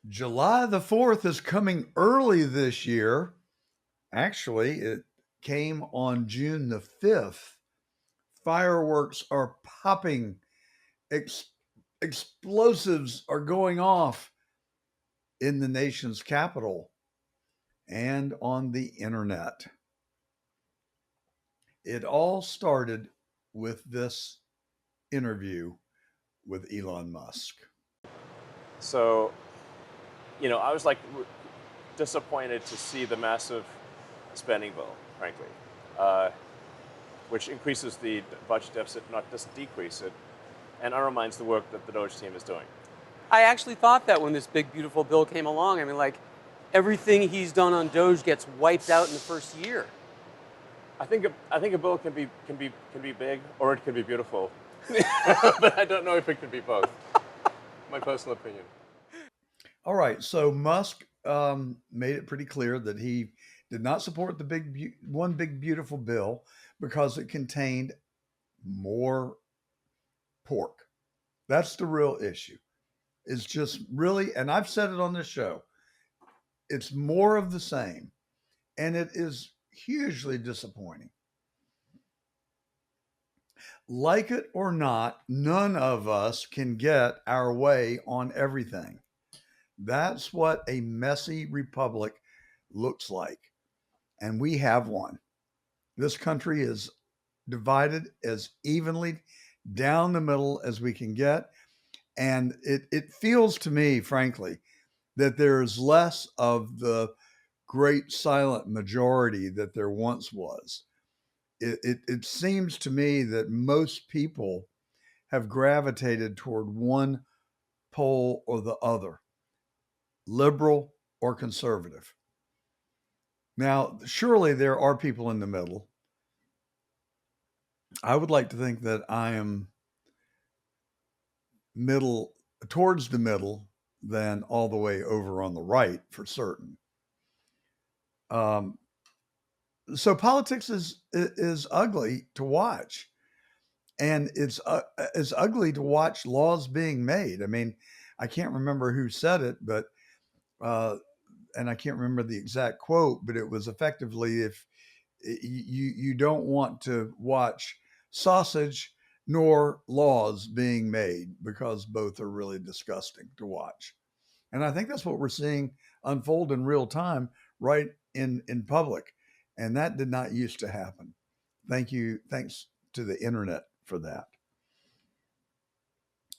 July the 4th is coming early this year. Actually, it came on June the 5th. Fireworks are popping, ex- explosives are going off in the nation's capital and on the internet. It all started with this interview with Elon Musk. So, I was like disappointed to see the massive spending bill, frankly, uh, which increases the budget deficit, not just decrease it, and undermines the work that the DOGE team is doing. I actually thought that when this big, beautiful bill came along. I mean, like, everything he's done on DOGE gets wiped out in the first year. I think a bill can be big or it can be beautiful, but I don't know if it can be both. My personal opinion. All right, so Musk made it pretty clear that he did not support the one big beautiful bill because it contained more pork. That's the real issue. It's just really, and I've said it on this show, it's more of the same, and it is hugely disappointing. Like it or not, none of us can get our way on everything. That's what a messy republic looks like. And we have one. This country is divided as evenly down the middle as we can get. And it feels to me, frankly, that there's less of the great silent majority that there once was. It seems to me that most people have gravitated toward one pole or the other, liberal or conservative. Now, surely there are people in the middle. I would like to think that I am middle, towards the middle, than all the way over on the right for certain. Um, so politics is ugly to watch, and it's ugly to watch laws being made. I mean, I can't remember who said it, but uh, and I can't remember the exact quote, but it was effectively if you don't want to watch sausage nor laws being made because both are really disgusting to watch. And I think that's what we're seeing unfold in real time right in public. And that did not used to happen. Thanks to the internet for that.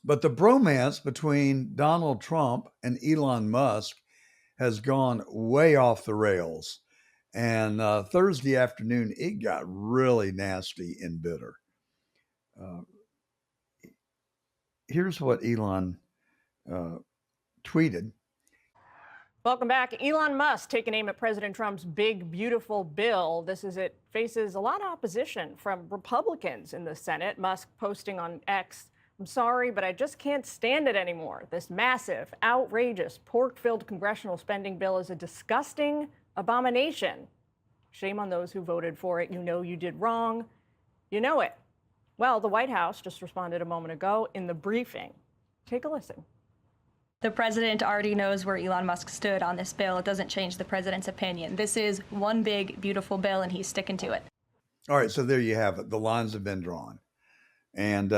But the bromance between Donald Trump and Elon Musk has gone way off the rails. And Thursday afternoon, it got really nasty and bitter. Uh, Here's what Elon uh, tweeted. Welcome back. Elon Musk taking aim at President Trump's big, beautiful bill. This is it faces a lot of opposition from Republicans in the Senate. Musk posting on X, "I'm sorry, but I just can't stand it anymore. This massive, outrageous, pork-filled congressional spending bill is a disgusting abomination. Shame on those who voted for it. You know you did wrong. You know it." Well, the White House just responded a moment ago in the briefing. Take a listen. The president already knows where Elon Musk stood on this bill. It doesn't change the president's opinion. This is one big, beautiful bill, and he's sticking to it. All right, so there you have it. The lines have been drawn. And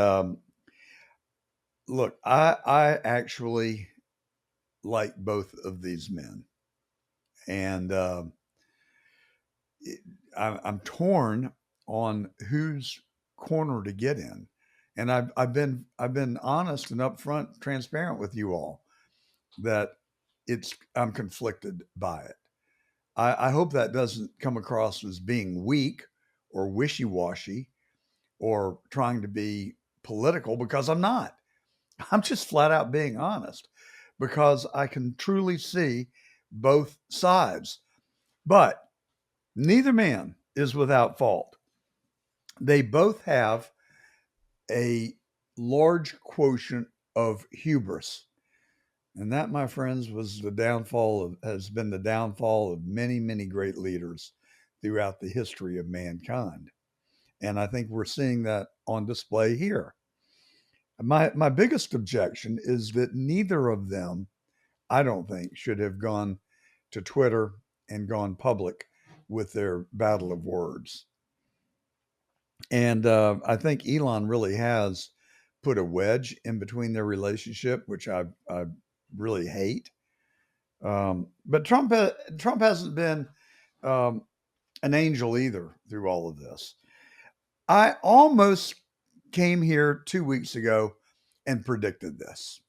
look, I actually like both of these men. And I'm torn on whose corner to get in. And I've been honest and upfront, transparent with you all that I'm conflicted by it. I hope that doesn't come across as being weak or wishy-washy or trying to be political, because I'm not. I'm just flat out being honest because I can truly see both sides. But neither man is without fault. They both have a large quotient of hubris. And that, my friends, has been the downfall of many, many great leaders throughout the history of mankind. And I think we're seeing that on display here. My biggest objection is that neither of them I don't think, should have gone to Twitter and gone public with their battle of words. And I think Elon really has put a wedge in between their relationship, which I really hate. But Trump hasn't been um, an angel either through all of this. I almost came here 2 weeks ago and predicted this.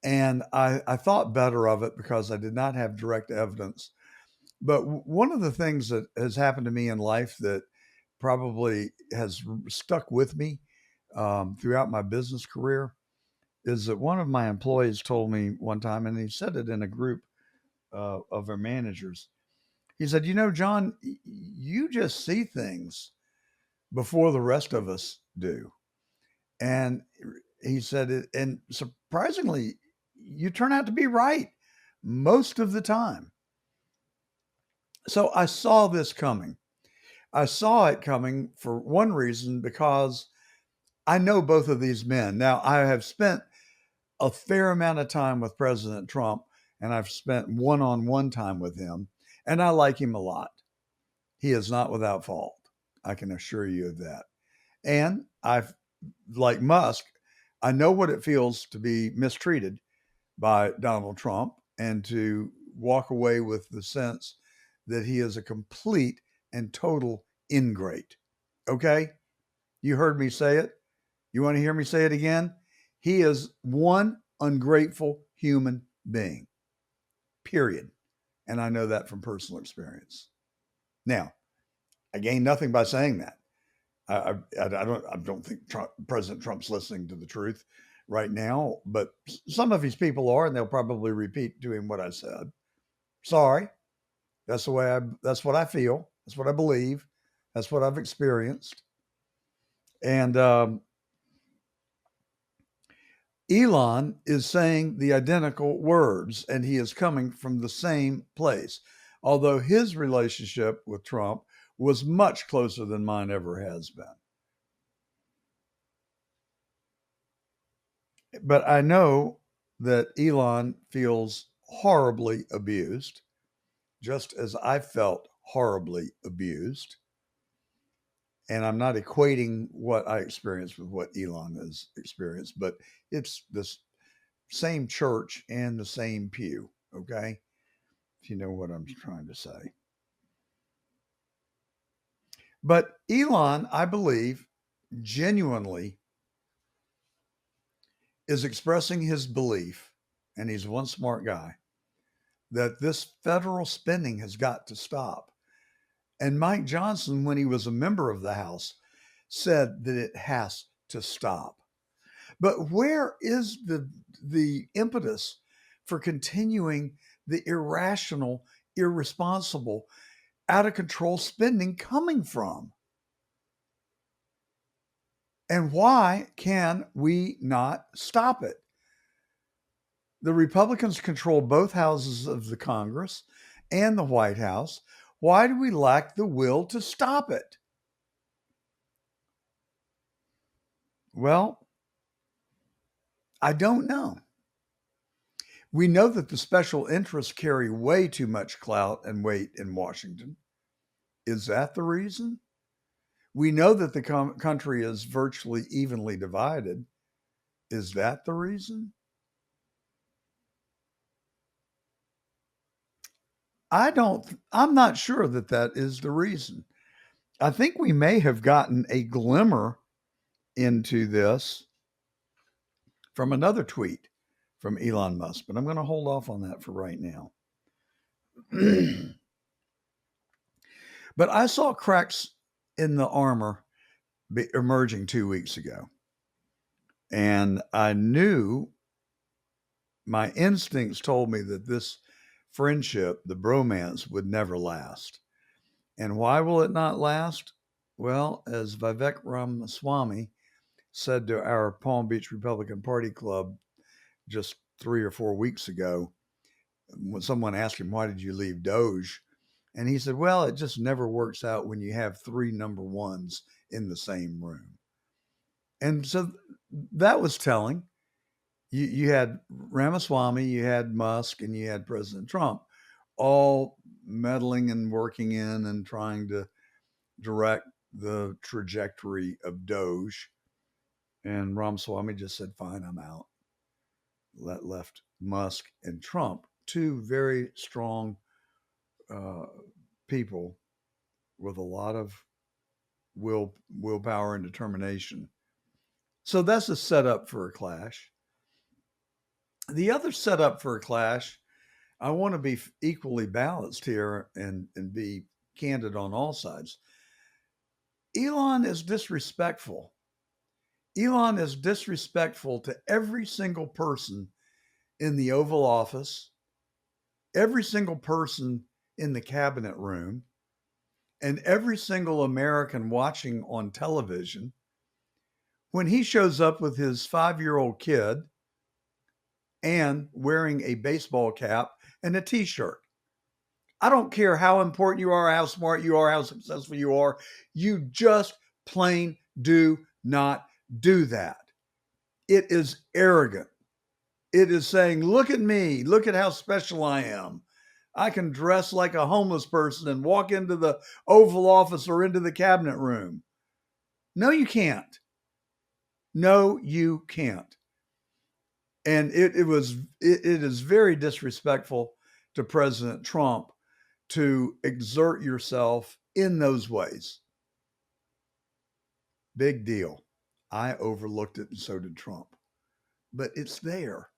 And I thought better of it because I did not have direct evidence. But one of the things that has happened to me in life that probably has stuck with me throughout my business career is that one of my employees told me one time, and he said it in a group of our managers. He said, "You know, John, you just see things before the rest of us do." And he said, and surprisingly, you turn out to be right most of the time. So I saw this coming. I saw it coming for one reason, because I know both of these men. Now, I have spent a fair amount of time with President Trump, and I've spent one-on-one time with him, and I like him a lot. He is not without fault. I can assure you of that. And like Musk, I know what it feels to be mistreated by Donald Trump and to walk away with the sense that he is a complete and total ingrate. Okay? You heard me say it. You want to hear me say it again? He is one ungrateful human being, period. And I know that from personal experience. Now, I gain nothing by saying that. I don't think President Trump's listening to the truth right now, but some of his people are, and they'll probably repeat to him what I said. Sorry, that's what I feel. That's what I believe. That's what I've experienced. And Elon is saying the identical words, and he is coming from the same place. Although his relationship with Trump was much closer than mine ever has been. But I know that Elon feels horribly abused, just as I felt horribly abused. And I'm not equating what I experienced with what Elon has experienced, but it's this same church and the same pew, okay? If you know what I'm trying to say. But Elon, I believe, genuinely is expressing his belief, and he's one smart guy, that this federal spending has got to stop. And Mike Johnson, when he was a member of the House, said that it has to stop. But where is the impetus for continuing the irrational, irresponsible, out of control spending coming from? And why can we not stop it? The Republicans control both houses of the Congress and the White House. Why do we lack the will to stop it? Well, I don't know. We know that the special interests carry way too much clout and weight in Washington. Is that the reason? We know that the country is virtually evenly divided. Is that the reason? I'm not sure that that is the reason. I think we may have gotten a glimmer into this from another tweet from Elon Musk, but I'm going to hold off on that for right now. But I saw cracks in the armor emerging 2 weeks ago. And I knew, my instincts told me that this friendship, the bromance, would never last. And why will it not last? Well, as Vivek Ramaswamy said to our Palm Beach Republican Party Club just 3 or 4 weeks ago, when someone asked him, "Why did you leave DOGE?" And he said, "Well, it just never works out when you have 3 number ones in the same room." And so that was telling. you had Ramaswamy, you had Musk, and you had President Trump, all meddling and working in and trying to direct the trajectory of DOGE. And Ramaswamy just said, "Fine, I'm out." That left Musk and Trump, two very strong uh, people with a lot of willpower and determination. So that's a setup for a clash. The other setup for a clash, I want to be equally balanced here and be candid on all sides. Elon is disrespectful. Elon is disrespectful to every single person in the Oval Office, every single person in the cabinet room, and every single American watching on television. When he shows up with his 5-year-old kid and wearing a baseball cap and a t shirt, I don't care how important you are, how smart you are, how successful you are. You just plain do not do that. It is arrogant. It is saying, look at me, look at how special I am. I can dress like a homeless person and walk into the Oval Office or into the cabinet room. No, you can't. No, you can't. And it is very disrespectful to President Trump to exert yourself in those ways. Big deal. I overlooked it and so did Trump. But it's there.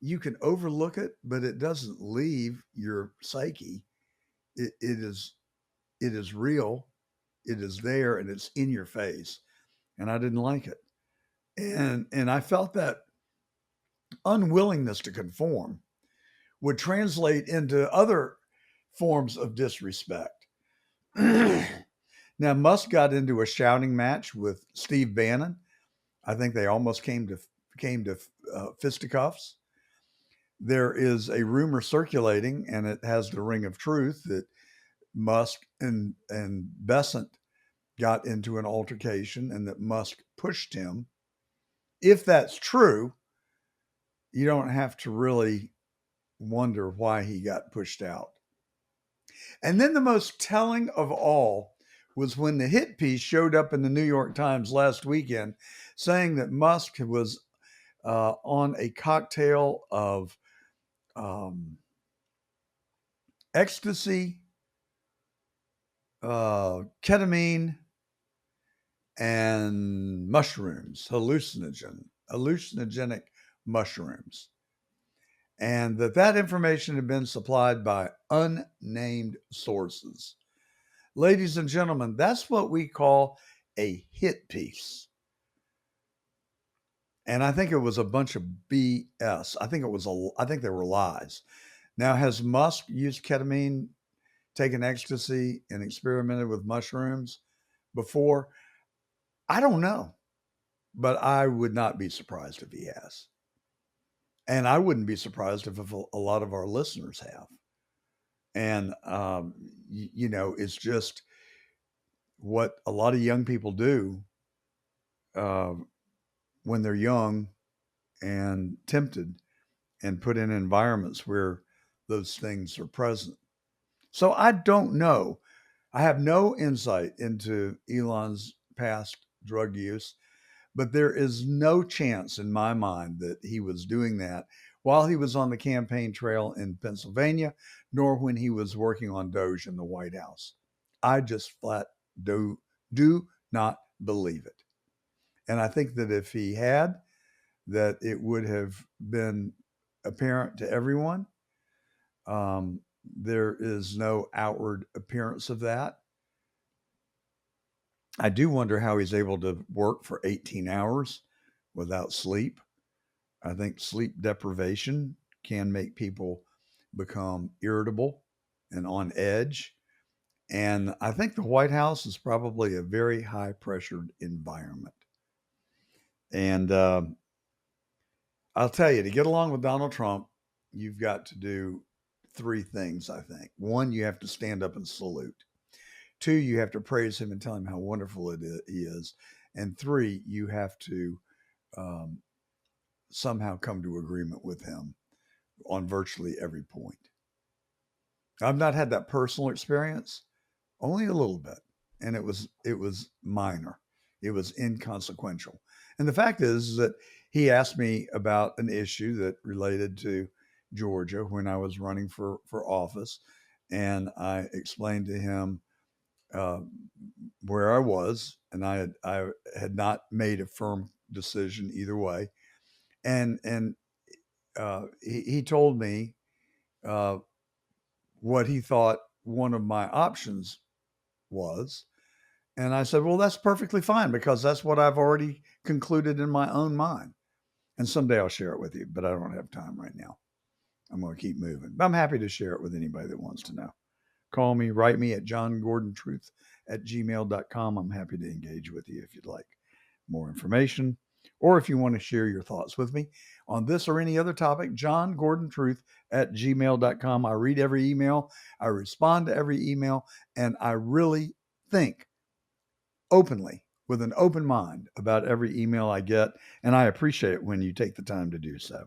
You can overlook it, but it doesn't leave your psyche. It is real. It is there and it's in your face. And I didn't like it. And I felt that unwillingness to conform would translate into other forms of disrespect. Now, Musk got into a shouting match with Steve Bannon. I think they almost came to fisticuffs. There is a rumor circulating, and it has the ring of truth, that Musk and Besant got into an altercation and that Musk pushed him. If that's true, you don't have to really wonder why he got pushed out. And then the most telling of all was when the hit piece showed up in the New York Times last weekend saying that Musk was on a cocktail of ecstasy, ketamine, and mushrooms, hallucinogenic mushrooms. And that information had been supplied by unnamed sources. Ladies and gentlemen, that's what we call a hit piece. And I think it was a bunch of BS. I think they were lies. Now, has Musk used ketamine, taken ecstasy, and experimented with mushrooms before? I don't know, but I would not be surprised if he has. And I wouldn't be surprised if a lot of our listeners have. And, it's just what a lot of young people do when they're young and tempted and put in environments where those things are present. So I don't know. I have no insight into Elon's past drug use, but there is no chance in my mind that he was doing that while he was on the campaign trail in Pennsylvania, nor when he was working on DOGE in the White House. I just flat do not believe it. And I think that if he had, that it would have been apparent to everyone. There is no outward appearance of that. I do wonder how he's able to work for 18 hours without sleep. I think sleep deprivation can make people become irritable and on edge. And I think the White House is probably a very high pressured environment. And I'll tell you, to get along with Donald Trump, you've got to do 3 things, I think. 1, you have to stand up and salute. 2, you have to praise him and tell him how wonderful he is. And 3, you have to somehow come to agreement with him on virtually every point. I've not had that personal experience, only a little bit, and it was minor. It was inconsequential. And the fact is that he asked me about an issue that related to Georgia when I was running for office, and I explained to him uh, where I was, and I had not made a firm decision either way, and he told me uh, what he thought one of my options was. And I said, well, that's perfectly fine because that's what I've already concluded in my own mind. And someday I'll share it with you, but I don't have time right now. I'm going to keep moving. But I'm happy to share it with anybody that wants to know. Call me, write me at johngordontruth@gmail.com. I'm happy to engage with you if you'd like more information, or if you want to share your thoughts with me on this or any other topic. johngordontruth@gmail.com. I read every email, I respond to every email, and I really think openly with an open mind about every email I get, and I appreciate it when you take the time to do so.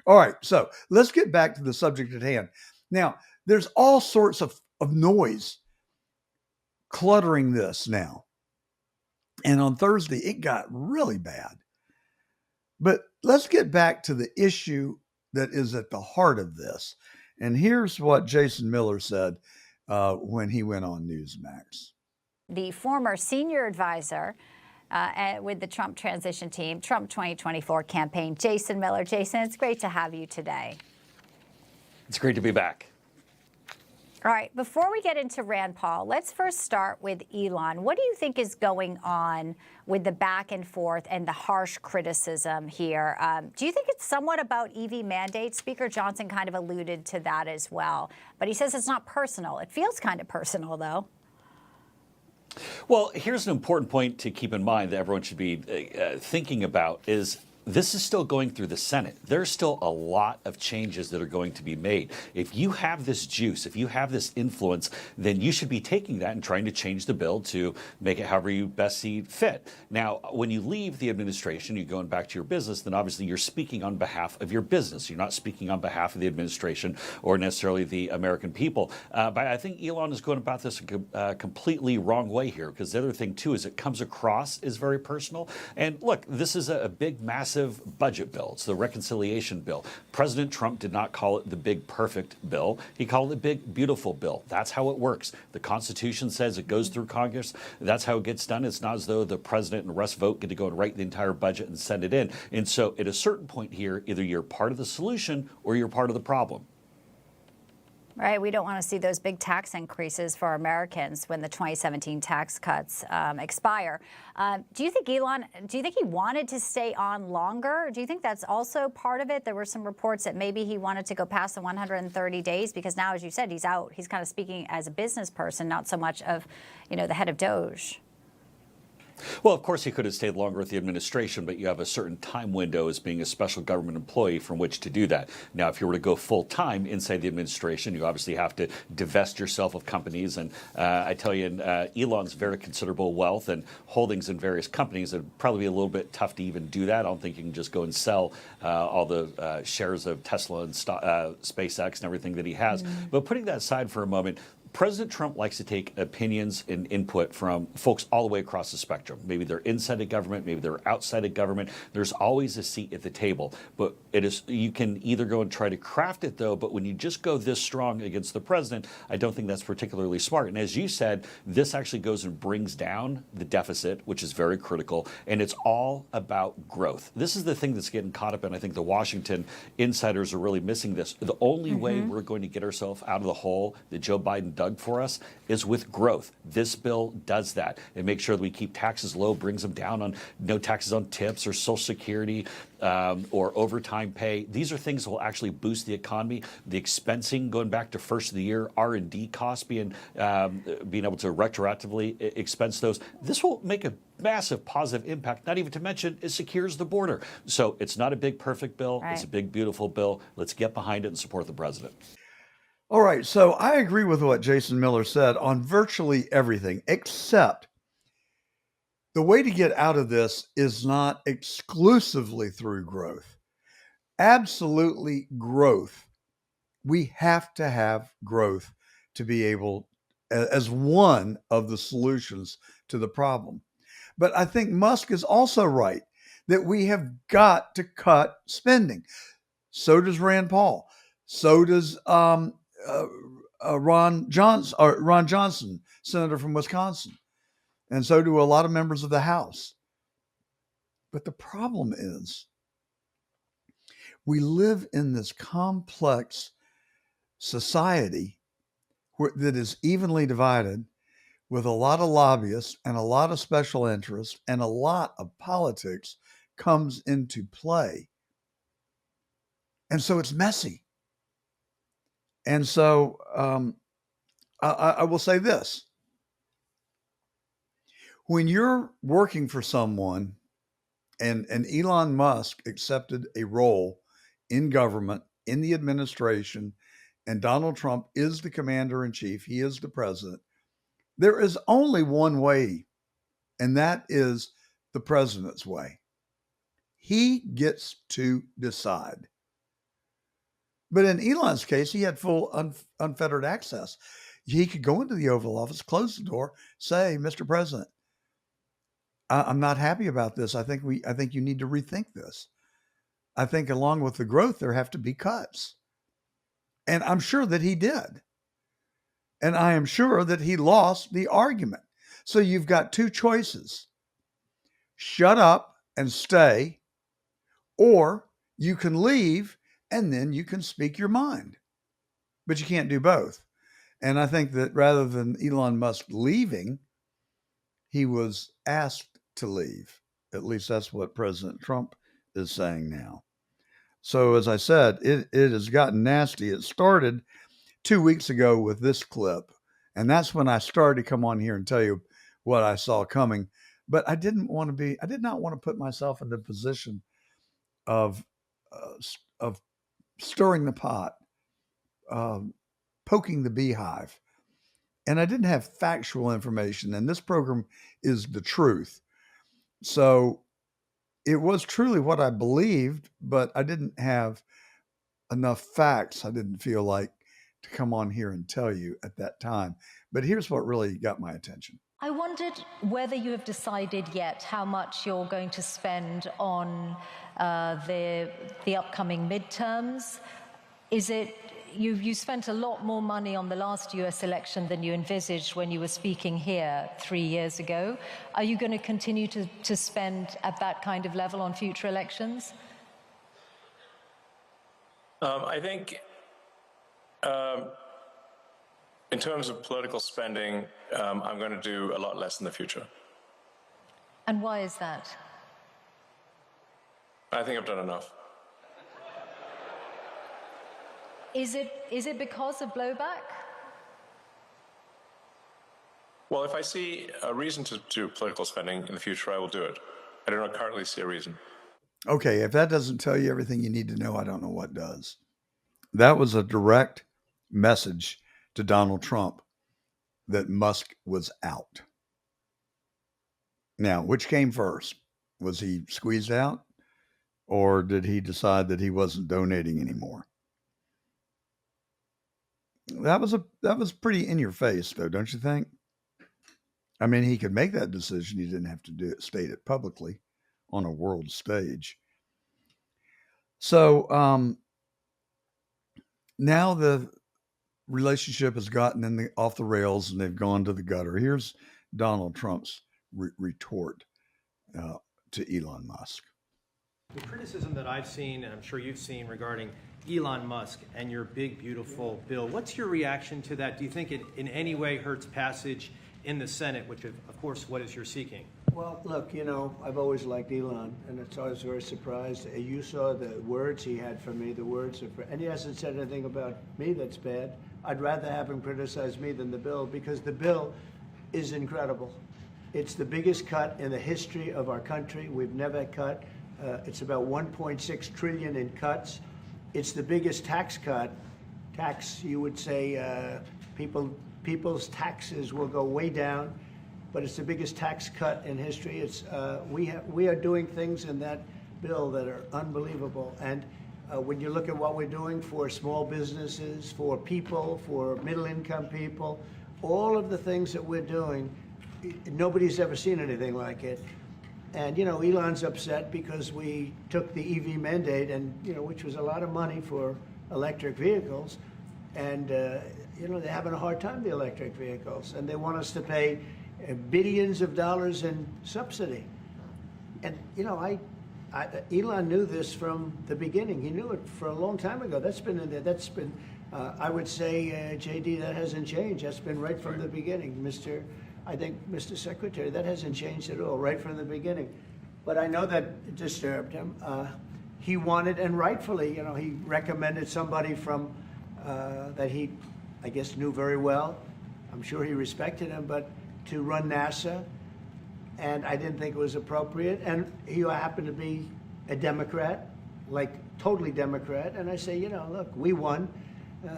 All right, so let's get back to the subject at hand. Now, there's all sorts of noise cluttering this now. And on Thursday, it got really bad. But let's get back to the issue that is at the heart of this. And here's what Jason Miller said when he went on Newsmax. The former senior advisor with the Trump transition team, Trump 2024 campaign, Jason Miller. Jason, it's great to have you today. It's great to be back. All right, before we get into Rand Paul, let's first start with Elon. What do you think is going on with the back and forth and the harsh criticism here? Do you think it's somewhat about EV mandates? Speaker Johnson kind of alluded to that as well, but he says it's not personal. It feels kind of personal, though. Well, here's an important point to keep in mind that everyone should be thinking about is this is still going through the Senate. There's still a lot of changes that are going to be made. If you have this juice, if you have this influence, then you should be taking that and trying to change the bill to make it however you best see fit. Now, when you leave the administration, you're going back to your business, then obviously you're speaking on behalf of your business. You're not speaking on behalf of the administration or necessarily the American people. But I think Elon is going about this a completely wrong way here, because the other thing, too, is it comes across as very personal. And look, this is a big, massive budget bill. It's the reconciliation bill. President Trump did not call it the big perfect bill. He called it the big beautiful bill. That's how it works. The Constitution says it goes through Congress. That's how it gets done. It's not as though the president and the rest vote get to go and write the entire budget and send it in. And so at a certain point here, either you're part of the solution or you're part of the problem. Right, we don't want to see those big tax increases for Americans when the 2017 tax cuts expire. Do you think he wanted to stay on longer? Do you think that's also part of it? There were some reports that maybe he wanted to go past the 130 days because now, as you said, he's out. He's kind of speaking as a business person, not so much of, the head of DOGE. Well, of course, he could have stayed longer with the administration, but you have a certain time window as being a special government employee from which to do that. Now, if you were to go full time inside the administration, you obviously have to divest yourself of companies. And I tell you, Elon's very considerable wealth and holdings in various companies. It'd probably be a little bit tough to even do that. I don't think you can just go and sell all the shares of Tesla and SpaceX and everything that he has. But putting that aside for a moment, President Trump likes to take opinions and input from folks all the way across the spectrum. Maybe they're inside of government, maybe they're outside of government. There's always a seat at the table. But you can either go and try to craft it, though, but when you just go this strong against the president, I don't think that's particularly smart. And as you said, this actually goes and brings down the deficit, which is very critical, and it's all about growth. This is the thing that's getting caught up in. I think the Washington insiders are really missing this. The only way we're going to get ourselves out of the hole that Joe Biden dug for us is with growth. This bill does that. It makes sure that we keep taxes low, brings them down on no taxes on tips or Social Security or overtime pay. These are things that will actually boost the economy. The expensing going back to first of the year, R&D costs being able to retroactively expense those. This will make a massive positive impact, not even to mention it secures the border. So it's not a big perfect bill. Right. It's a big beautiful bill. Let's get behind it and support the president. All right, so I agree with what Jason Miller said on virtually everything, except the way to get out of this is not exclusively through growth. absolutely growth. We have to have growth to be able, as one of the solutions to the problem. But I think Musk is also right that we have got to cut spending. So does Rand Paul. So does Ron Johnson, senator from Wisconsin. And so do a lot of members of the House. But the problem is we live in this complex society that is evenly divided with a lot of lobbyists and a lot of special interests and a lot of politics comes into play. And so it's messy. And so I will say this. When you're working for someone and Elon Musk accepted a role in government, in the administration, and Donald Trump is the commander in chief, he is the president, there is only one way, and that is the president's way. He gets to decide. But in Elon's case, he had full unfettered access. He could go into the Oval Office, close the door, say, Mr. President, I'm not happy about this. I think you need to rethink this. I think along with the growth, there have to be cuts. And I'm sure that he did. And I am sure that he lost the argument. So you've got two choices. Shut up and stay, or you can leave and then you can speak your mind. But you can't do both. And I think that rather than Elon Musk leaving, he was asked to leave. At least that's what President Trump is saying now. So as I said, it has gotten nasty. It started 2 weeks ago with this clip. And that's when I started to come on here and tell you what I saw coming. But I did not want to put myself in the position of stirring the pot, poking the beehive. And I didn't have factual information. And this program is the truth. So it was truly what I believed, but I didn't have enough facts. I didn't feel like to come on here and tell you at that time. But here's what really got my attention. I wondered whether you have decided yet how much you're going to spend on the upcoming midterms. Is it you spent a lot more money on the last US election than you envisaged when you were speaking here 3 years ago. Are you going to continue to spend at that kind of level on future elections? I think in terms of political spending, I'm going to do a lot less in the future. And why is that? I think I've done enough. Is it because of blowback? Well, if I see a reason to do political spending in the future, I will do it. I do not currently see a reason. Okay, if that doesn't tell you everything you need to know, I don't know what does. That was a direct message to Donald Trump that Musk was out. Now, which came first? Was he squeezed out, or did he decide that he wasn't donating anymore? That was pretty in your face, though, don't you think? I mean, he could make that decision. He didn't have to state it publicly on a world stage. So now the relationship has gotten off the rails and they've gone to the gutter. Here's Donald Trump's retort to Elon Musk. The criticism that I've seen, and I'm sure you've seen, regarding Elon Musk and your big, beautiful bill, what's your reaction to that? Do you think it in any way hurts passage in the Senate, which, of course, what is you're seeking? Well, look, I've always liked Elon, and it's always very surprised. You saw the words he had for me, and he hasn't said anything about me that's bad. I'd rather have him criticize me than the bill, because the bill is incredible. It's the biggest cut in the history of our country. We've never cut. It's about 1.6 trillion in cuts. It's the biggest tax cut. You would say, people's taxes will go way down, but it's the biggest tax cut in history. We are doing things in that bill that are unbelievable, and When you look at what we're doing for small businesses, for people, for middle-income people, all of the things that we're doing, nobody's ever seen anything like it. And, Elon's upset because we took the EV mandate, and, which was a lot of money for electric vehicles. And, they're having a hard time, the electric vehicles. And they want us to pay billions of dollars in subsidy. And, Elon knew this from the beginning. He knew it for a long time ago. That's been in there. That's been, I would say, JD, that hasn't changed. That's been right from the beginning. Mr. Secretary, that hasn't changed at all, right from the beginning. But I know that it disturbed him. He wanted, and rightfully, he recommended somebody from that he, I guess, knew very well. I'm sure he respected him, but to run NASA. And I didn't think it was appropriate. And he happened to be a Democrat, like totally Democrat. And I say, look, we won.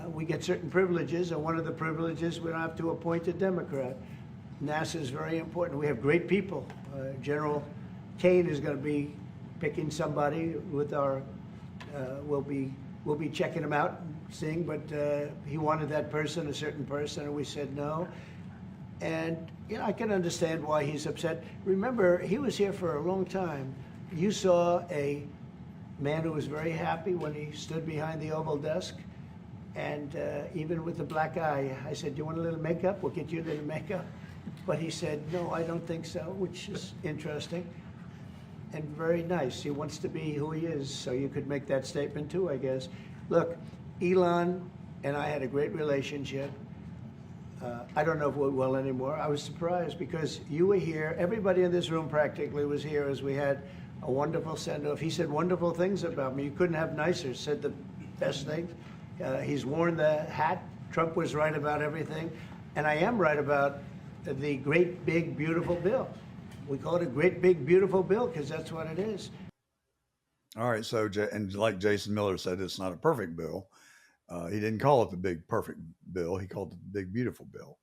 We get certain privileges, and one of the privileges, we don't have to appoint a Democrat. NASA is very important. We have great people. General Kane is going to be picking somebody with our, we'll be checking him out and seeing, but he wanted that person, a certain person, and we said no. And I can understand why he's upset. Remember, he was here for a long time. You saw a man who was very happy when he stood behind the Oval desk, and even with the black eye, I said, "Do you want a little makeup? We'll get you a little makeup." But he said, "No, I don't think so," which is interesting and very nice. He wants to be who he is, so you could make that statement too, I guess. Look, Elon and I had a great relationship. I don't know if we're well anymore. I was surprised because you were here. Everybody in this room practically was here as we had a wonderful send-off. He said wonderful things about me. You couldn't have nicer. Said the best things. He's worn the hat. Trump was right about everything. And I am right about the great, big, beautiful bill. We call it a great, big, beautiful bill because that's what it is. All right. So, and like Jason Miller said, it's not a perfect bill. He didn't call it the big, perfect bill. He called it the big, beautiful bill.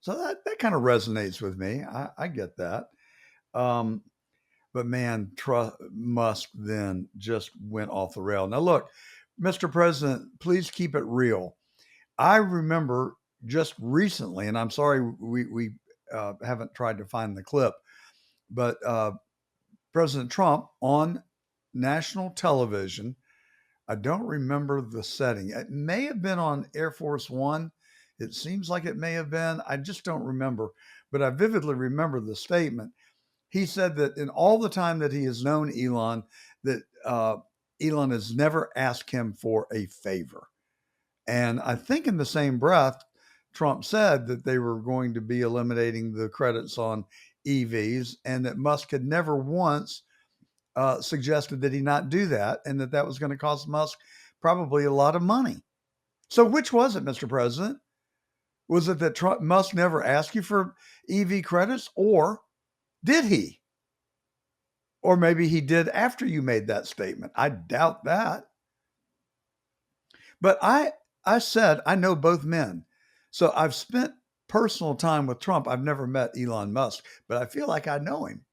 So that kind of resonates with me. I get that. But man, Musk then just went off the rail. Now, look, Mr. President, please keep it real. I remember just recently, and I'm sorry we haven't tried to find the clip, but President Trump on national television, I don't remember the setting. It may have been on Air Force One. It seems like it may have been. I just don't remember. But I vividly remember the statement. He said that in all the time that he has known Elon, that Elon has never asked him for a favor. And I think in the same breath, Trump said that they were going to be eliminating the credits on EVs and that Musk had never once suggested that he not do that and that was going to cost Musk probably a lot of money. So which was it, Mr. President? Was it that Musk never asked you for EV credits, or did he? Or maybe he did after you made that statement. I doubt that. But I said I know both men. So I've spent personal time with Trump. I've never met Elon Musk, but I feel like I know him.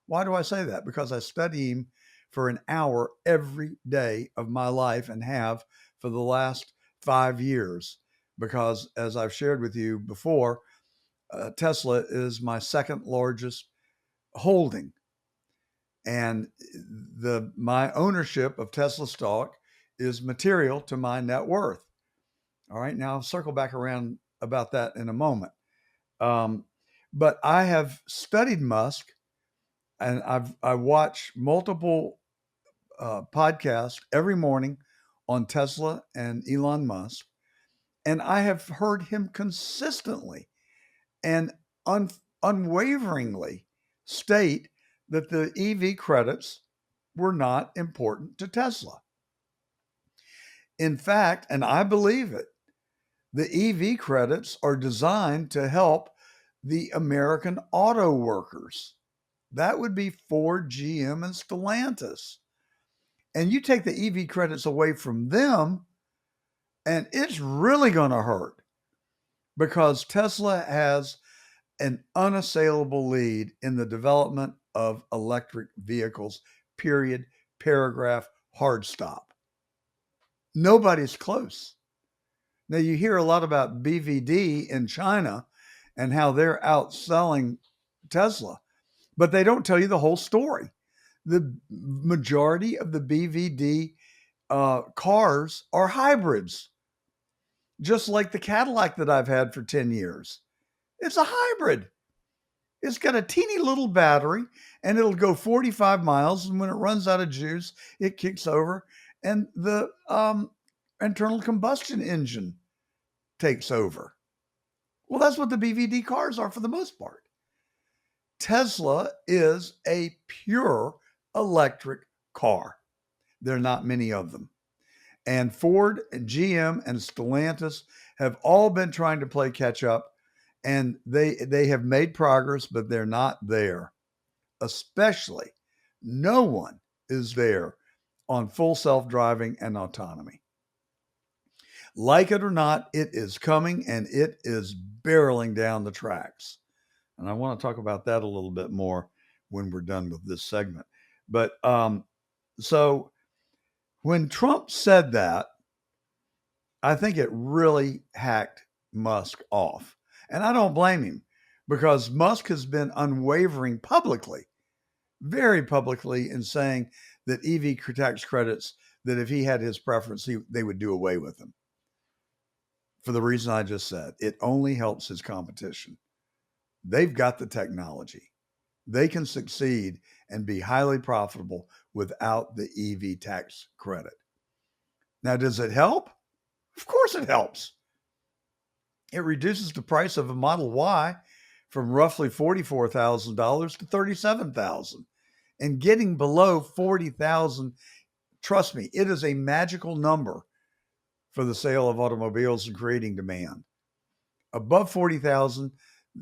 Why do I say that? Because I study him for an hour every day of my life and have for the last 5 years. Because as I've shared with you before, Tesla is my second largest holding. And my ownership of Tesla stock is material to my net worth. All right, now I'll circle back around about that in a moment. But I have studied Musk, and I watch multiple podcasts every morning on Tesla and Elon Musk, and I have heard him consistently and unwaveringly state that the EV credits were not important to Tesla. In fact, and I believe it, the EV credits are designed to help the American auto workers. That would be Ford, GM, and Stellantis. And you take the EV credits away from them, and it's really going to hurt because Tesla has an unassailable lead in the development of electric vehicles, period, paragraph, hard stop. Nobody's close. Now, you hear a lot about BVD in China and how they're outselling Tesla, but they don't tell you the whole story. The majority of the BVD cars are hybrids, just like the Cadillac that I've had for 10 years. It's a hybrid. It's got a teeny little battery and it'll go 45 miles. And when it runs out of juice, it kicks over and the internal combustion engine takes over. Well, that's what the BVD cars are for the most part. Tesla is a pure electric car. There are not many of them. And Ford, GM, and Stellantis have all been trying to play catch up, and they have made progress, but they're not there. Especially, no one is there on full self-driving and autonomy. Like it or not, it is coming and it is barreling down the tracks. And I want to talk about that a little bit more when we're done with this segment. But so when Trump said that, I think it really hacked Musk off. And I don't blame him because Musk has been unwavering publicly, very publicly, in saying that EV tax credits, that if he had his preference, they would do away with them. For the reason I just said, it only helps his competition. They've got the technology. They can succeed and be highly profitable without the EV tax credit. Now, does it help? Of course it helps. It reduces the price of a Model Y from roughly $44,000 to $37,000. And getting below $40,000, trust me, it is a magical number for the sale of automobiles and creating demand. Above 40,000,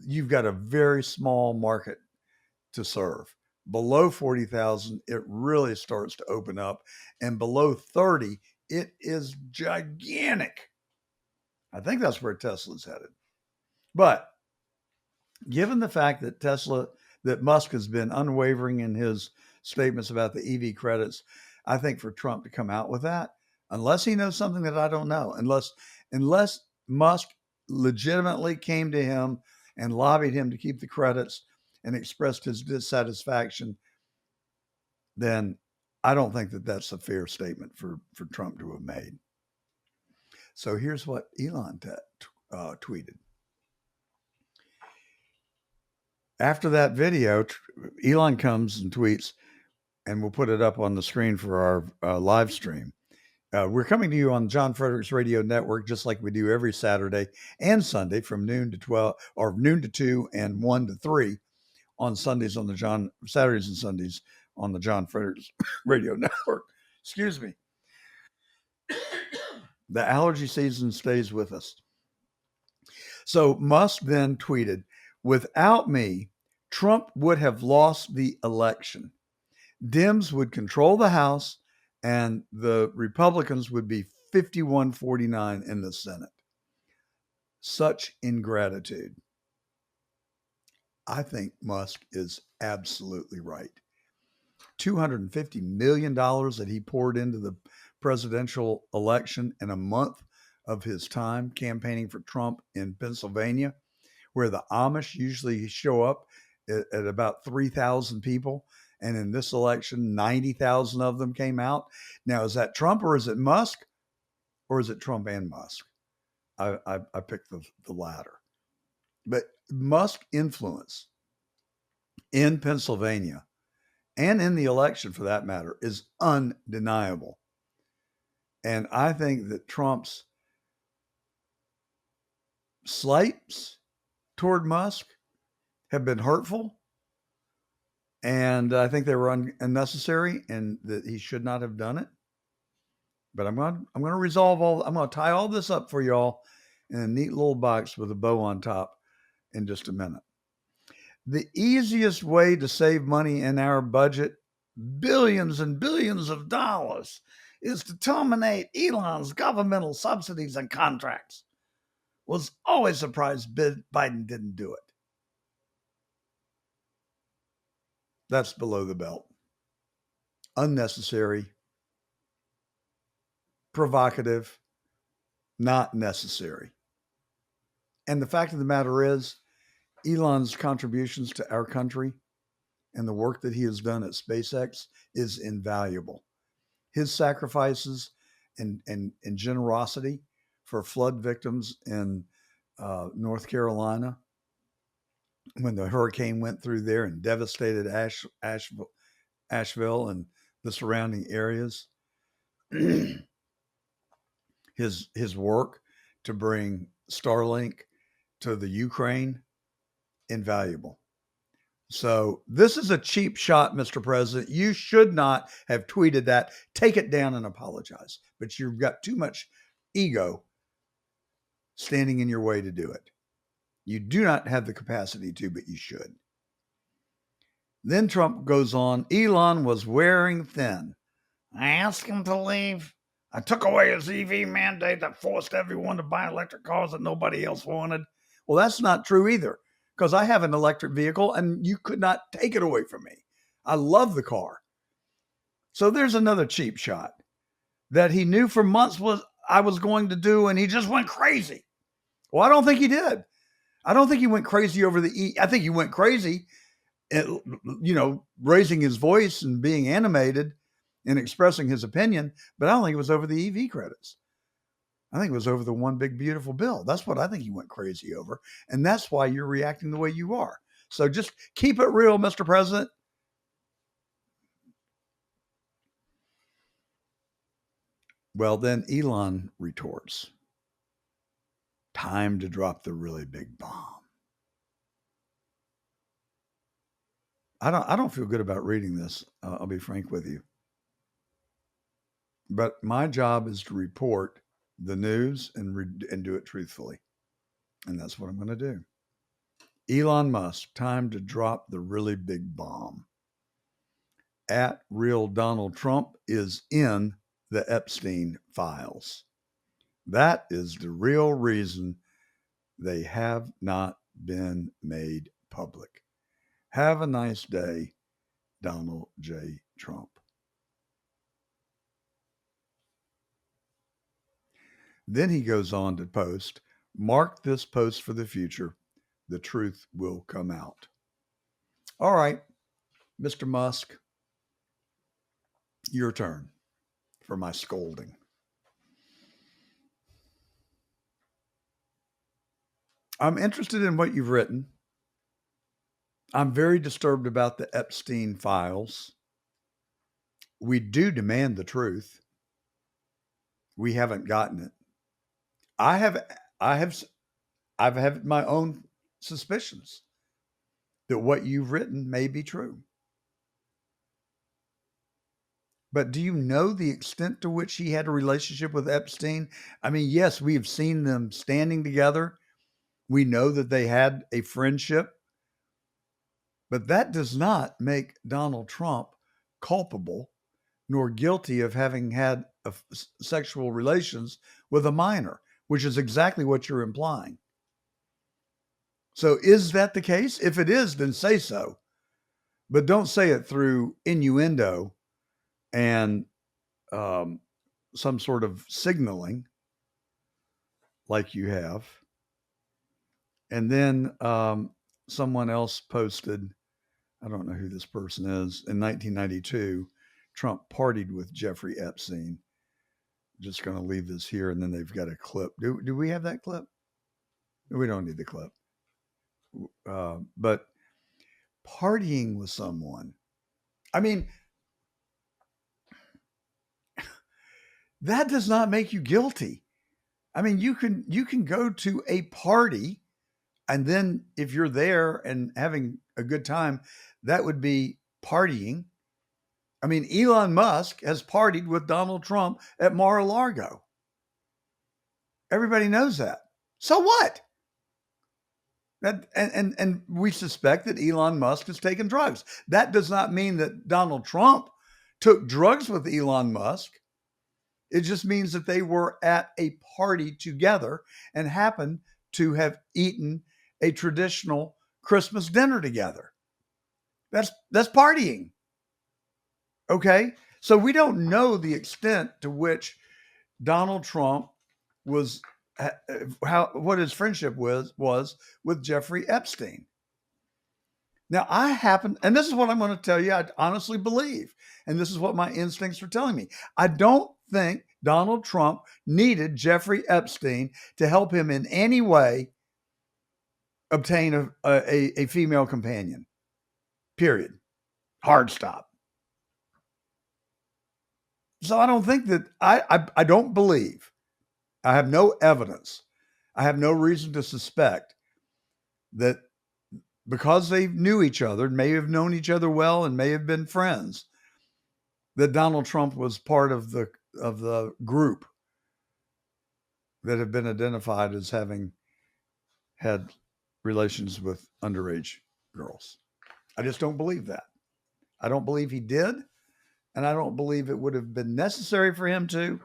you've got a very small market to serve. Below 40,000, it really starts to open up. And below 30, it is gigantic. I think that's where Tesla's headed. But given the fact that Musk has been unwavering in his statements about the EV credits, I think for Trump to come out with that, unless he knows something that I don't know, unless Musk legitimately came to him and lobbied him to keep the credits and expressed his dissatisfaction, then I don't think that that's a fair statement for Trump to have made. So here's what Elon tweeted. After that video, Elon comes and tweets, and we'll put it up on the screen for our live stream. We're coming to you on John Fredericks Radio Network, just like we do every Saturday and Sunday from noon to 12, or noon to 2 and 1 to 3 on Sundays on the Saturdays and Sundays on the John Fredericks Radio Network. Excuse me. The allergy season stays with us. So Musk then tweeted, "Without me, Trump would have lost the election. Dems would control the House and the Republicans would be 51-49 in the Senate." Such ingratitude. I think Musk is absolutely right. $250 million that he poured into the presidential election in a month of his time campaigning for Trump in Pennsylvania, where the Amish usually show up at about 3,000 people. And in this election, 90,000 of them came out. Now, is that Trump or is it Musk? Or is it Trump and Musk? I picked the latter. But Musk's influence in Pennsylvania and in the election, for that matter, is undeniable. And I think that Trump's slights toward Musk have been hurtful. And I think they were unnecessary and that he should not have done it. But I'm going to tie all this up for y'all in a neat little box with a bow on top in just a minute. The easiest way to save money in our budget, billions and billions of dollars, is to terminate Elon's governmental subsidies and contracts. Was always surprised Biden didn't do it. That's below the belt. Unnecessary. provocative, not necessary. And the fact of the matter is, Elon's contributions to our country and the work that he has done at SpaceX is invaluable. His sacrifices and generosity for flood victims in North Carolina when the hurricane went through there and devastated Asheville and the surrounding areas. his work to bring Starlink to the Ukraine, invaluable. So this is a cheap shot, Mr. President. You should not have tweeted that. Take it down and apologize. But you've got too much ego standing in your way to do it. You do not have the capacity to, but you should. Then Trump goes on, Elon was wearing thin. I asked him to leave. I took away his EV mandate that forced everyone to buy electric cars that nobody else wanted. Well, that's not true either, because I have an electric vehicle and you could not take it away from me. I love the car. So there's another cheap shot that he knew for months I was going to do, and he just went crazy. Well, I don't think he did. I don't think he went crazy over I think he went crazy, raising his voice and being animated and expressing his opinion, but I don't think it was over the EV credits. I think it was over the one big beautiful bill. That's what I think he went crazy over. And that's why you're reacting the way you are. So just keep it real, Mr. President. Well, then Elon retorts, time to drop the really big bomb. I don't feel good about reading this. I'll be frank with you. But my job is to report the news and do it truthfully. And that's what I'm going to do. Elon Musk, time to drop the really big bomb. At real Donald Trump is in the Epstein files. That is the real reason they have not been made public. Have a nice day, Donald J. Trump. Then he goes on to post, mark this post for the future. The truth will come out. All right, Mr. Musk, your turn for my scolding. I'm interested in what you've written. I'm very disturbed about the Epstein files. We do demand the truth. We haven't gotten it. I have my own suspicions that what you've written may be true. But do you know the extent to which he had a relationship with Epstein? I mean, yes, we have seen them standing together. We know that they had a friendship. But that does not make Donald Trump culpable nor guilty of having had sexual relations with a minor, which is exactly what you're implying. So is that the case? If it is, then say so. But don't say it through innuendo and some sort of signaling like you have. And then someone else posted, I don't know who this person is, in 1992, Trump partied with Jeffrey Epstein. Just going to leave this here, and then they've got a clip. Do we have that clip? We don't need the clip. But partying with someone, I mean, that does not make you guilty. I mean, you can go to a party, and then if you're there and having a good time, that would be partying. I mean, Elon Musk has partied with Donald Trump at Mar-a-Lago. Everybody knows that. So what? And we suspect that Elon Musk has taken drugs. That does not mean that Donald Trump took drugs with Elon Musk. It just means that they were at a party together and happened to have eaten a traditional Christmas dinner together. That's partying. Okay? So we don't know the extent to which Donald Trump was what his friendship was with Jeffrey Epstein. Now, and this is what I'm going to tell you, I honestly believe, and this is what my instincts are telling me. I don't think Donald Trump needed Jeffrey Epstein to help him in any way obtain a female companion. Period. Hard stop. So I don't think that, I don't believe, I have no evidence, I have no reason to suspect that because they knew each other, may have known each other well, and may have been friends, that Donald Trump was part of the group that have been identified as having had relations with underage girls. I just don't believe that. I don't believe he did, and I don't believe it would have been necessary for him to.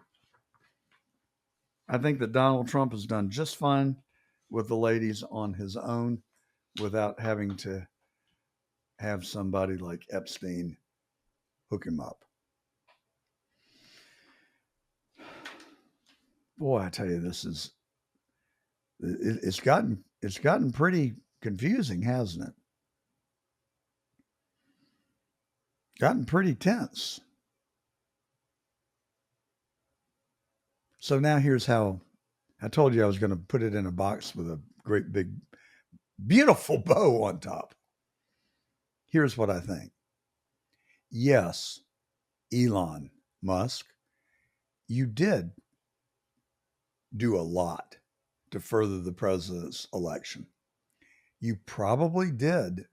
I think that Donald Trump has done just fine with the ladies on his own without having to have somebody like Epstein hook him up. Boy, I tell you, it's gotten pretty confusing, hasn't it? Gotten pretty tense. So now here's how I told you I was going to put it in a box with a great big, beautiful bow on top. Here's what I think. Yes, Elon Musk, you did do a lot to further the president's election. You probably did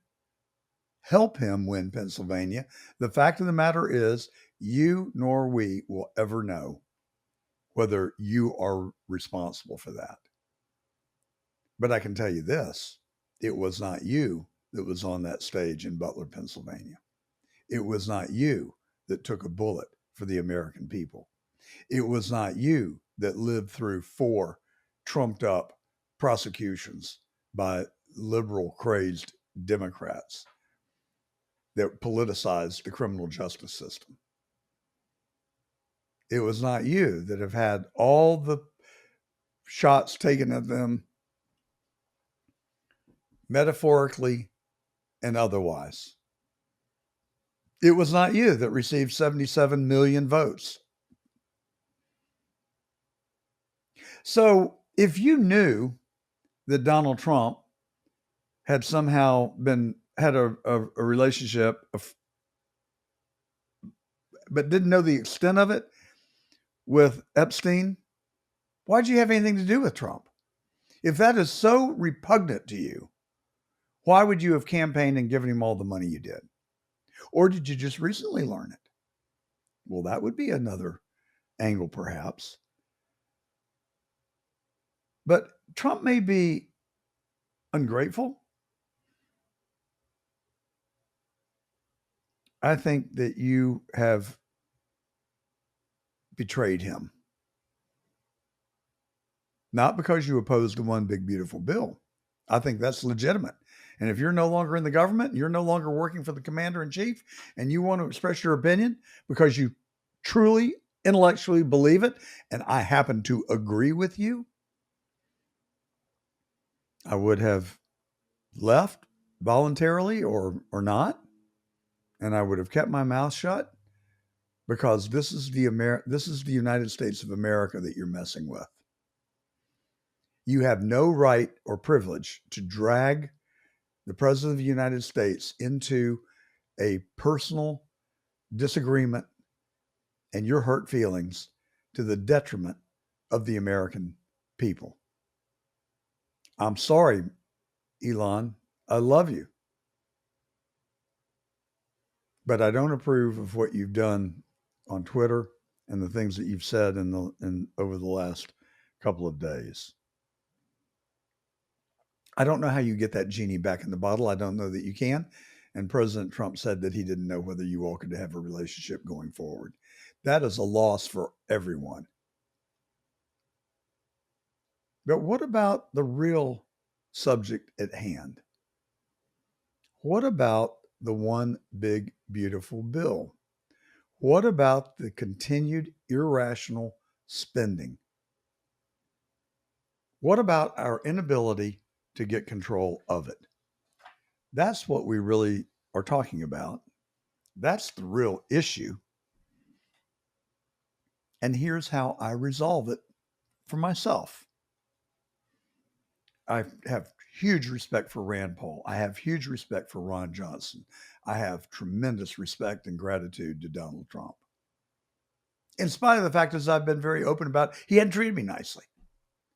help him win Pennsylvania. The fact of the matter is, you nor we will ever know whether you are responsible for that. But I can tell you this, it was not you that was on that stage in Butler, Pennsylvania. It was not you that took a bullet for the American people. It was not you that lived through 4 trumped up prosecutions by liberal crazed Democrats that politicized the criminal justice system. It was not you that have had all the shots taken at them, metaphorically and otherwise. It was not you that received 77 million votes. So if you knew that Donald Trump had somehow had a relationship, but didn't know the extent of it with Epstein, why'd you have anything to do with Trump? If that is so repugnant to you, why would you have campaigned and given him all the money you did? Or did you just recently learn it? Well, that would be another angle, perhaps. But Trump may be ungrateful. I think that you have betrayed him. Not because you opposed the one big beautiful bill. I think that's legitimate. And if you're no longer in the government, you're no longer working for the commander in chief, and you want to express your opinion because you truly intellectually believe it, and I happen to agree with you, I would have left voluntarily or not, and I would have kept my mouth shut, because this is the United States of America that you're messing with. You have no right or privilege to drag the President of the United States into a personal disagreement and your hurt feelings to the detriment of the American people. I'm sorry, Elon. I love you. But I don't approve of what you've done on Twitter and the things that you've said over the last couple of days. I don't know how you get that genie back in the bottle. I don't know that you can. And President Trump said that he didn't know whether you all could have a relationship going forward. That is a loss for everyone. But what about the real subject at hand? What about the one big beautiful bill? What about the continued irrational spending? What about our inability to get control of it? That's what we really are talking about. That's the real issue. And here's how I resolve it for myself. I have huge respect for Rand Paul. I have huge respect for Ron Johnson. I have tremendous respect and gratitude to Donald Trump. In spite of the fact, as I've been very open about, he hadn't treated me nicely.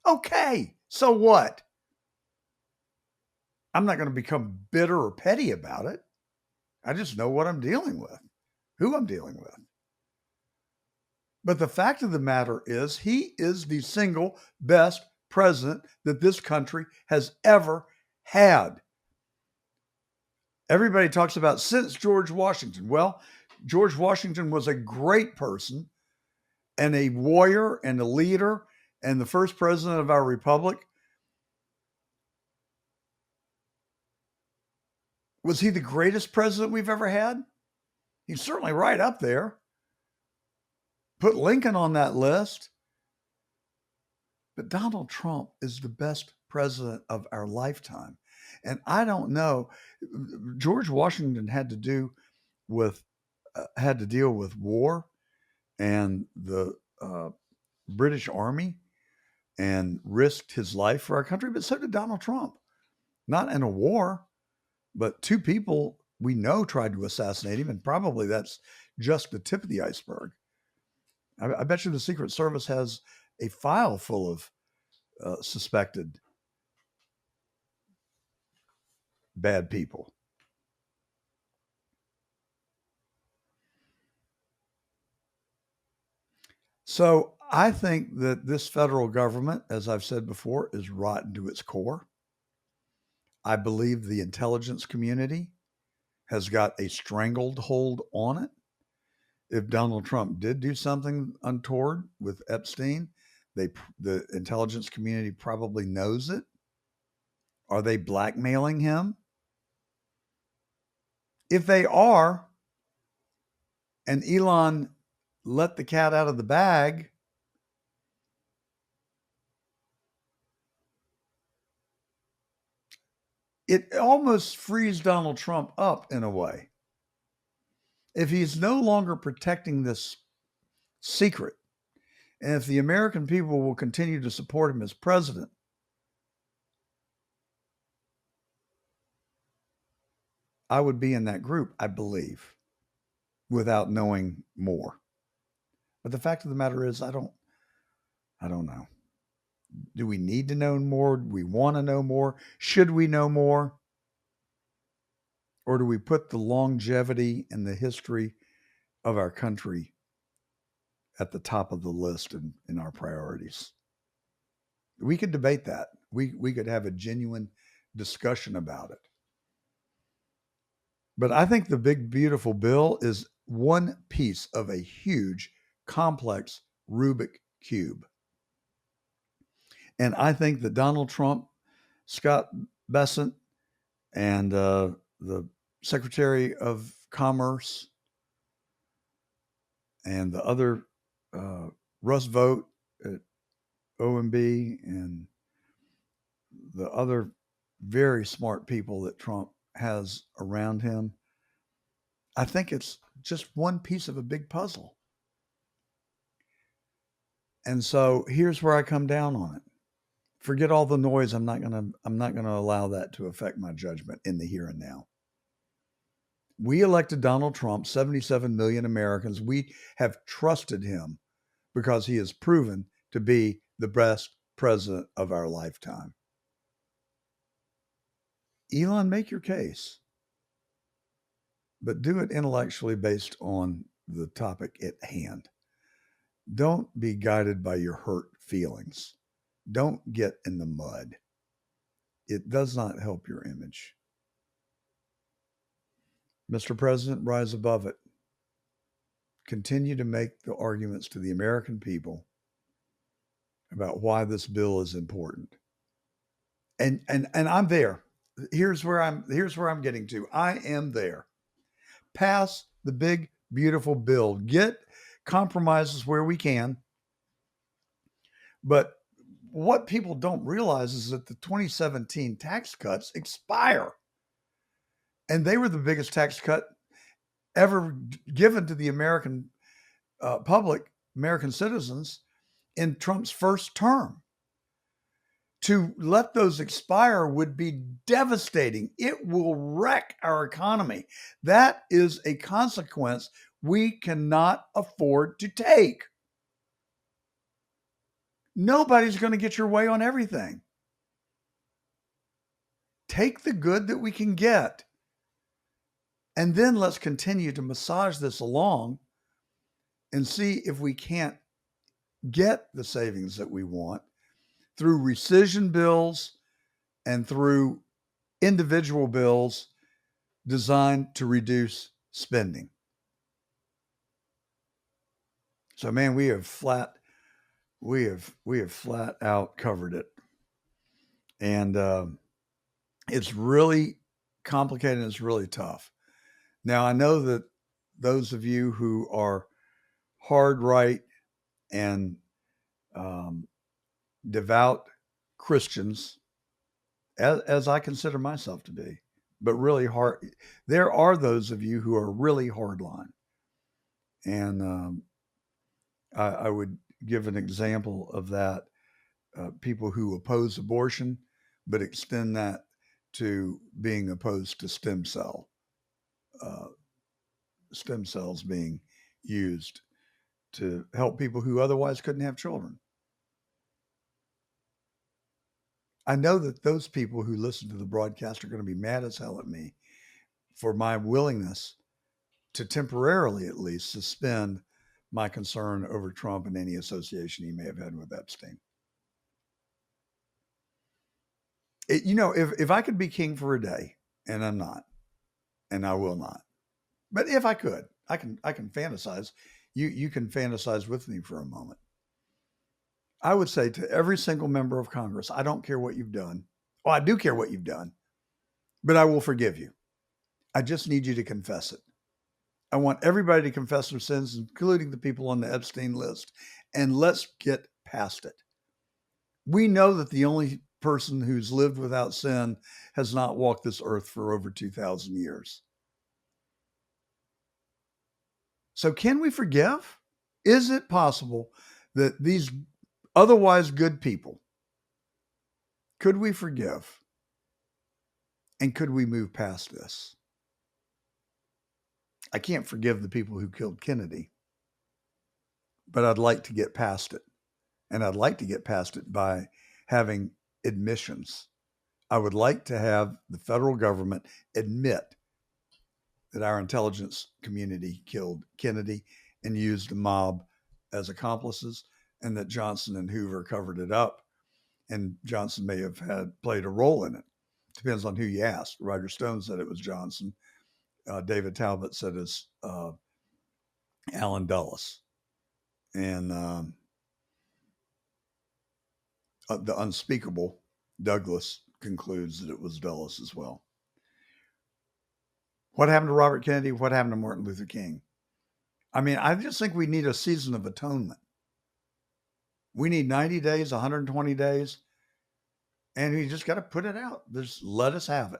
Okay, so what? I'm not going to become bitter or petty about it. I just know what I'm dealing with, who I'm dealing with. But the fact of the matter is, he is the single best president that this country has ever had. Everybody talks about since George Washington. Well, George Washington was a great person and a warrior and a leader and the first president of our republic. Was he the greatest president we've ever had? He's certainly right up there. Put Lincoln on that list. But Donald Trump is the best president of our lifetime. And I don't know, George Washington had to deal with war and the British Army and risked his life for our country, but so did Donald Trump. Not in a war, but two people we know tried to assassinate him, and probably that's just the tip of the iceberg. I bet you the Secret Service has a file full of suspected bad people. So I think that this federal government, as I've said before, is rotten to its core. I believe the intelligence community has got a strangled hold on it. If Donald Trump did do something untoward with Epstein, the intelligence community probably knows it. Are they blackmailing him? If they are, and Elon let the cat out of the bag, it almost frees Donald Trump up in a way. If he's no longer protecting this secret, and if the American people will continue to support him as president, I would be in that group, I believe, without knowing more. But the fact of the matter is, I don't know. Do we need to know more? Do we want to know more? Should we know more? Or do we put the longevity and the history of our country at the top of the list in our priorities? We could debate that. We could have a genuine discussion about it. But I think the big, beautiful bill is one piece of a huge, complex Rubik cube. And I think that Donald Trump, Scott Bessent, and the Secretary of Commerce and the other Russ Vought at OMB and the other very smart people that Trump has around him, I think it's just one piece of a big puzzle. And so here's where I come down on it. Forget all the noise. I'm not going to allow that to affect my judgment in the here and now. We elected Donald Trump, 77 million Americans. We have trusted him because he has proven to be the best president of our lifetime. Elon, make your case, but do it intellectually based on the topic at hand. Don't be guided by your hurt feelings. Don't get in the mud. It does not help your image. Mr. President, rise above it. Continue to make the arguments to the American people about why this bill is important. And I'm there. Here's where I'm getting to. I am there. Pass the big, beautiful bill. Get compromises where we can. But what people don't realize is that the 2017 tax cuts expire. And they were the biggest tax cut ever given to the American public, American citizens, in Trump's first term. To let those expire would be devastating. It will wreck our economy. That is a consequence we cannot afford to take. Nobody's going to get your way on everything. Take the good that we can get. And then let's continue to massage this along and see if we can't get the savings that we want through rescission bills and through individual bills designed to reduce spending. So, man, we have flat out covered it. And it's really complicated and it's really tough. Now, I know that those of you who are hard right and devout Christians, as I consider myself to be, but really hard, there are those of you who are really hardline. And I would give an example of that. People who oppose abortion, but extend that to being opposed to stem cells being used to help people who otherwise couldn't have children. I know that those people who listen to the broadcast are going to be mad as hell at me for my willingness to temporarily, at least, suspend my concern over Trump and any association he may have had with Epstein. If I could be king for a day, and I'm not, and I will not, but if I could, I can fantasize. You can fantasize with me for a moment. I would say to every single member of Congress, I don't care what you've done. Well, I do care what you've done, but I will forgive you. I just need you to confess it. I want everybody to confess their sins, including the people on the Epstein list, and let's get past it. We know that the only person who's lived without sin has not walked this earth for over 2,000 years. So can we forgive? Is it possible that these otherwise good people, could we forgive? And could we move past this? I can't forgive the people who killed Kennedy, but I'd like to get past it. And I'd like to get past it by having admissions. I would like to have the federal government admit that our intelligence community killed Kennedy and used the mob as accomplices, and that Johnson and Hoover covered it up. And Johnson may have played a role in it. Depends on who you ask. Roger Stone said it was Johnson. David Talbot said it's Allen Dulles. And the unspeakable Douglas concludes that it was Dulles as well. What happened to Robert Kennedy? What happened to Martin Luther King? I mean, I just think we need a season of atonement. We need 90 days, 120 days, and we just got to put it out. Just let us have it.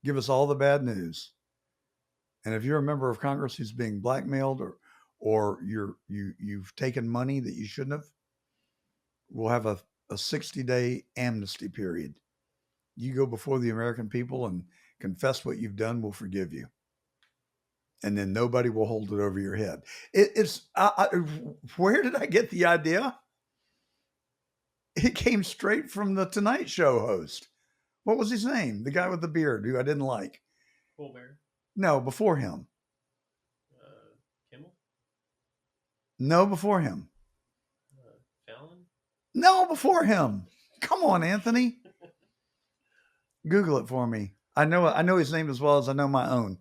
Give us all the bad news. And if you're a member of Congress who's being blackmailed or you've taken money that you shouldn't have, we'll have a 60-day amnesty period. You go before the American people and confess what you've done, we'll forgive you. And then nobody will hold it over your head. Where did I get the idea? It came straight from the Tonight Show host. What was his name? The guy with the beard who I didn't like. Colbert. No, before him. Kimmel? No, before him. Fallon? No, before him. Come on, Anthony. Google it for me. I know his name as well as I know my own.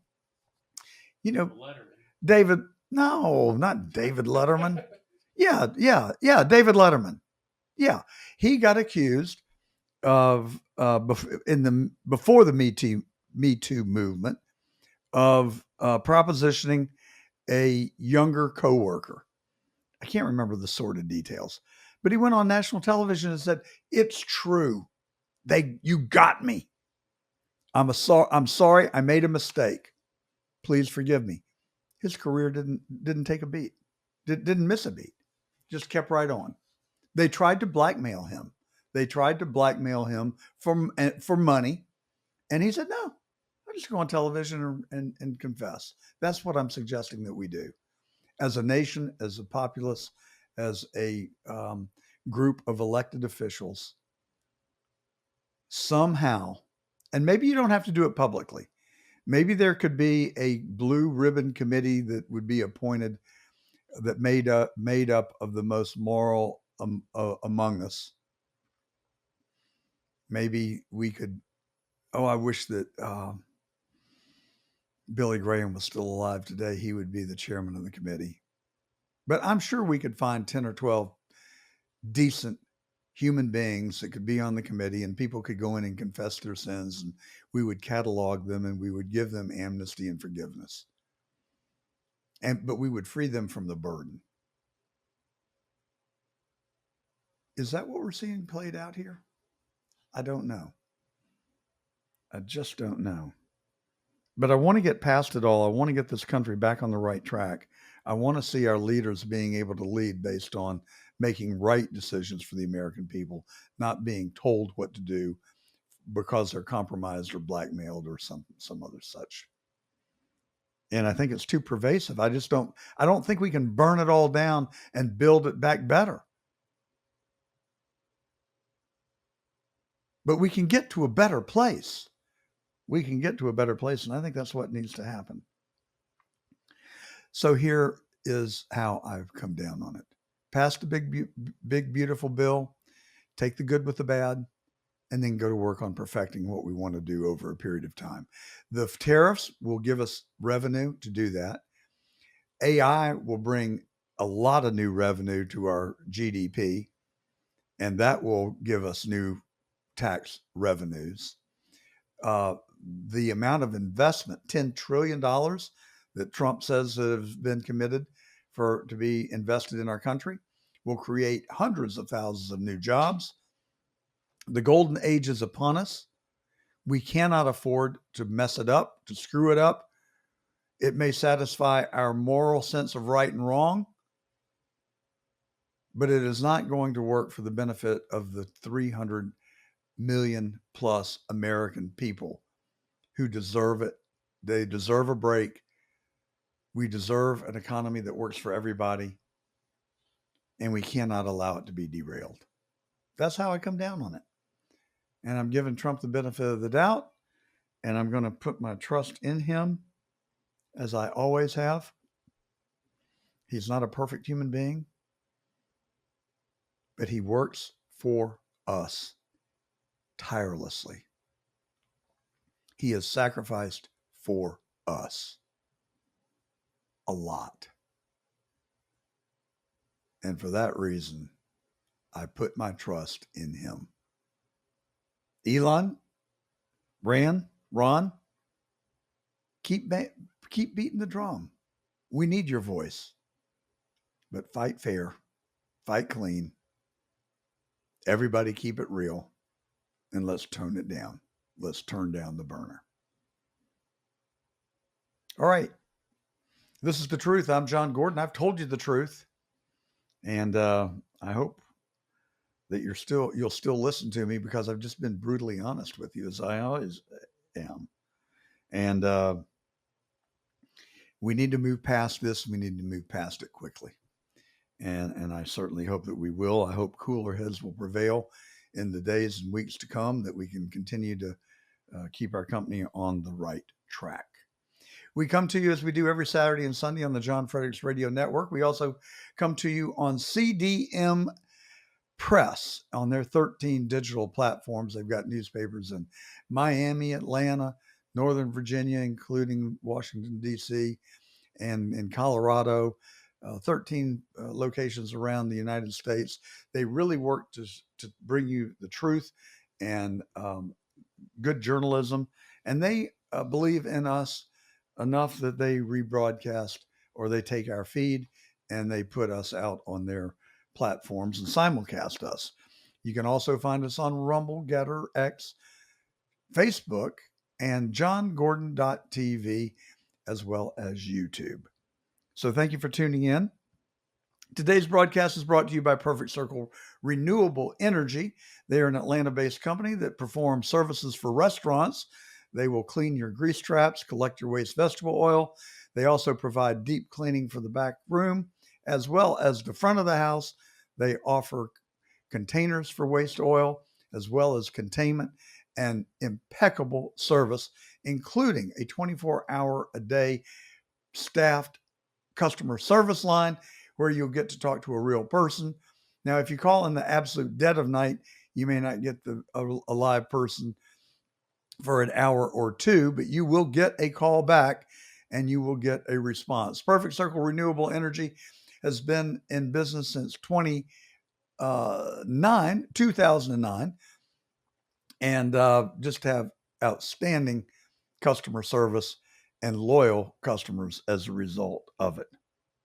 You know, Letterman. David. No, not David Letterman. Yeah, David Letterman. Yeah, he got accused of before the Me Too movement of propositioning a younger coworker. I can't remember the sordid details, But he went on national television and said, "It's true. You got me. I'm sorry. I made a mistake. Please forgive me." His career didn't take a beat. Didn't miss a beat. Just kept right on. They tried to blackmail him. For money. And he said, "No, I'll just go on television and confess." That's what I'm suggesting that we do. As a nation, as a populace, as a group of elected officials, somehow, and maybe you don't have to do it publicly. Maybe there could be a blue ribbon committee that would be appointed that made up of the most moral among us. Maybe we could. Oh, I wish that Billy Graham was still alive today. He would be the chairman of the committee. But I'm sure we could find 10 or 12 decent human beings that could be on the committee, and people could go in and confess their sins, and we would catalog them, and we would give them amnesty and forgiveness. But we would free them from the burden. Is that what we're seeing played out here? I don't know. I just don't know. But I want to get past it all. I want to get this country back on the right track. I want to see our leaders being able to lead based on making right decisions for the American people, not being told what to do because they're compromised or blackmailed or some other such. And I think it's too pervasive. I don't think we can burn it all down and build it back better. But we can get to a better place. And I think that's what needs to happen. So here is how I've come down on it. Pass the big, beautiful bill, take the good with the bad, and then go to work on perfecting what we want to do over a period of time. The tariffs will give us revenue to do that. AI will bring a lot of new revenue to our GDP, and that will give us new tax revenues. The amount of investment, $10 trillion that Trump says has been committed to be invested in our country, will create hundreds of thousands of new jobs. The golden age is upon us. We cannot afford to mess it up, to screw it up. It may satisfy our moral sense of right and wrong, but it is not going to work for the benefit of the 300 million plus American people who deserve it. They deserve a break. We deserve an economy that works for everybody, and we cannot allow it to be derailed. That's how I come down on it. And I'm giving Trump the benefit of the doubt, and I'm going to put my trust in him as I always have. He's not a perfect human being, but he works for us tirelessly. He has sacrificed for us a lot. And for that reason, I put my trust in him. Elon, Ron, keep beating the drum. We need your voice. But fight fair, fight clean. Everybody keep it real, and let's tone it down. Let's turn down the burner. All right. This is The Truth. I'm John Gordon. I've told you the truth. And I hope that you'll still listen to me, because I've just been brutally honest with you, as I always am. And we need to move past this. We need to move past it quickly. And I certainly hope that we will. I hope cooler heads will prevail in the days and weeks to come, that we can continue to keep our company on the right track. We come to you as we do every Saturday and Sunday on the John Fredericks Radio Network. We also come to you on CDM Press on their 13 digital platforms. They've got newspapers in Miami, Atlanta, Northern Virginia, including Washington, D.C., and in Colorado, 13 locations around the United States. They really work to bring you the truth and good journalism. And they believe in us enough that they rebroadcast, or they take our feed and they put us out on their platforms and simulcast us. You can also find us on Rumble, Getter, X, Facebook, and johngordon.tv, as well as YouTube. So thank you for tuning in. Today's broadcast is brought to you by Perfect Circle Renewable Energy. They are an Atlanta-based company that performs services for restaurants. They will clean your grease traps, collect your waste vegetable oil. They also provide deep cleaning for the back room, as well as the front of the house. They offer containers for waste oil, as well as containment and impeccable service, including a 24-hour-a-day staffed customer service line where you'll get to talk to a real person. Now, if you call in the absolute dead of night, you may not get a live person for an hour or two, but you will get a call back and you will get a response. Perfect Circle Renewable Energy has been in business since 2009, and just have outstanding customer service and loyal customers as a result of it.